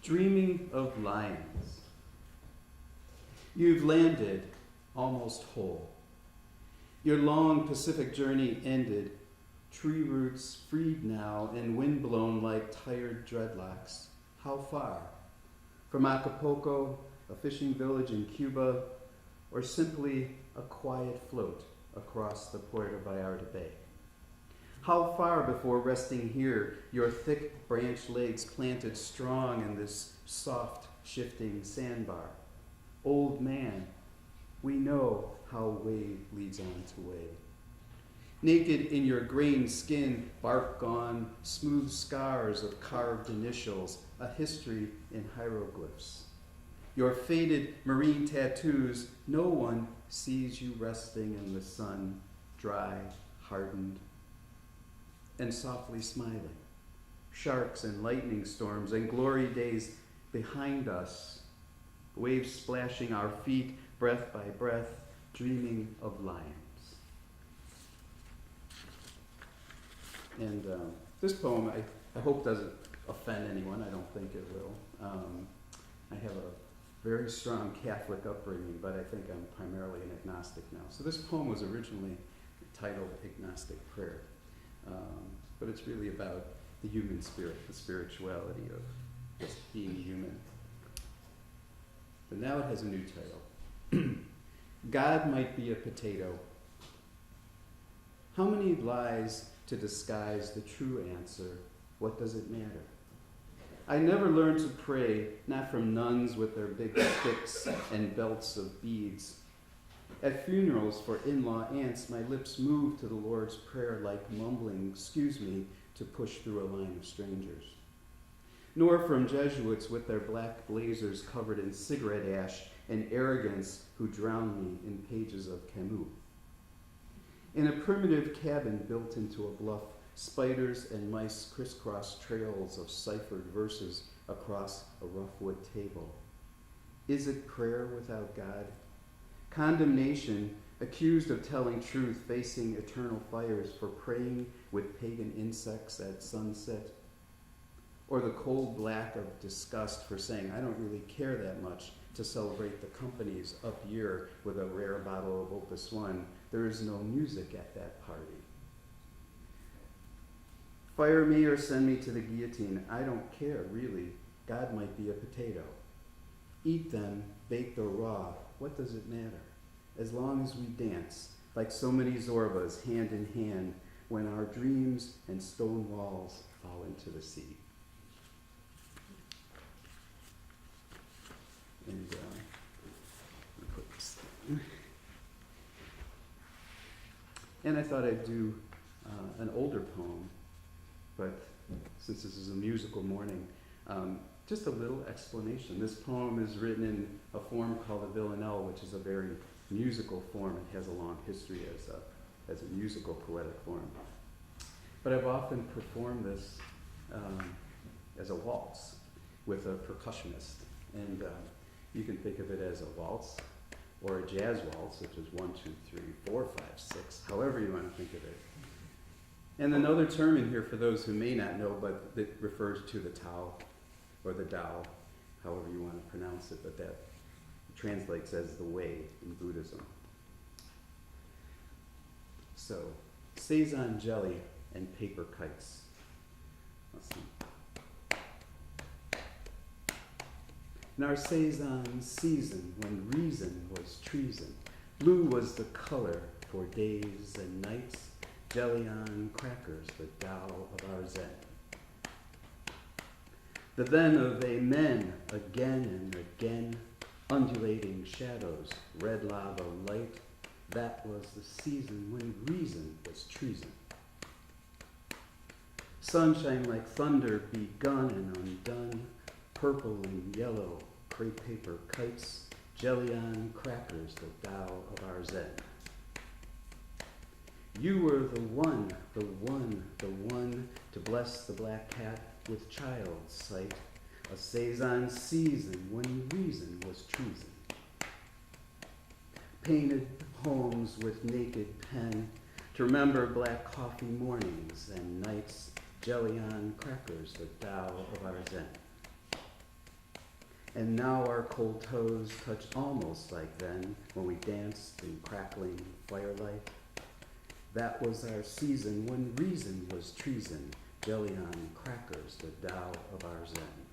dreaming of lions. You've landed almost whole. Your long Pacific journey ended, tree roots freed now and windblown like tired dreadlocks. How far? From Acapulco, a fishing village in Cuba, or simply a quiet float across the Puerto Vallarta Bay? How far before resting here, your thick branch legs planted strong in this soft, shifting sandbar? Old man, we know how wave leads on to wave. Naked in your grained skin, bark gone, smooth scars of carved initials, a history in hieroglyphs. Your faded marine tattoos, no one sees you resting in the sun, dry, hardened, and softly smiling. Sharks and lightning storms and glory days behind us, waves splashing our feet, breath by breath, dreaming of lions. And this poem, I hope doesn't offend anyone. I don't think it will. I have a very strong Catholic upbringing, but I think I'm primarily an agnostic now. So this poem was originally titled Agnostic Prayer, but it's really about the human spirit, the spirituality of just being human. But now it has a new title. God might be a potato. How many lies to disguise the true answer? What does it matter? I never learned to pray, not from nuns with their big sticks and belts of beads. At funerals for in-law aunts, my lips moved to the Lord's Prayer like mumbling, "Excuse me," to push through a line of strangers. Nor from Jesuits with their black blazers covered in cigarette ash and arrogance who drowned me in pages of Camus. In a primitive cabin built into a bluff, spiders and mice crisscross trails of ciphered verses across a rough wood table. Is it prayer without God? Condemnation, accused of telling truth, facing eternal fires for praying with pagan insects at sunset? Or the cold black of disgust for saying, I don't really care that much to celebrate the company's up year with a rare bottle of Opus One. There is no music at that party. Fire me or send me to the guillotine. I don't care, really. God might be a potato. Eat them, baked or raw. What does it matter? As long as we dance, like so many Zorbas, hand in hand, when our dreams and stone walls fall into the sea. And let me put this down. And I thought I'd do an older poem, but since this is a musical morning, just a little explanation. This poem is written in a form called a villanelle, which is a very musical form. It has a long history as a musical poetic form. But I've often performed this as a waltz with a percussionist. And you can think of it as a waltz or a jazz waltz, which is 1, 2, 3, 4, 5, 6, however you want to think of it. And another term in here for those who may not know, but that refers to the Tao or the Tao, however you want to pronounce it, but that translates as the way in Buddhism. So, Seitan jelly and paper kites. Let's see. In our Seitan season, when reason was treason, blue was the color for days and nights, jelly on crackers, the Tao of our Zen. The then of amen, again and again, undulating shadows, red lava light, that was the season when reason was treason. Sunshine like thunder begun and undone, purple and yellow, crepe paper kites, jelly on crackers, the Tao of our Zen. You were the one, the one, the one to bless the black cat with child's sight, a Seitan season when reason was treason. Painted poems with naked pen to remember black coffee mornings and nights, jelly on crackers, the Tao of our Zen. And now our cold toes touch almost like then when we danced in crackling firelight. That was our season when reason was treason, jelly on crackers, the Tao of our Zen.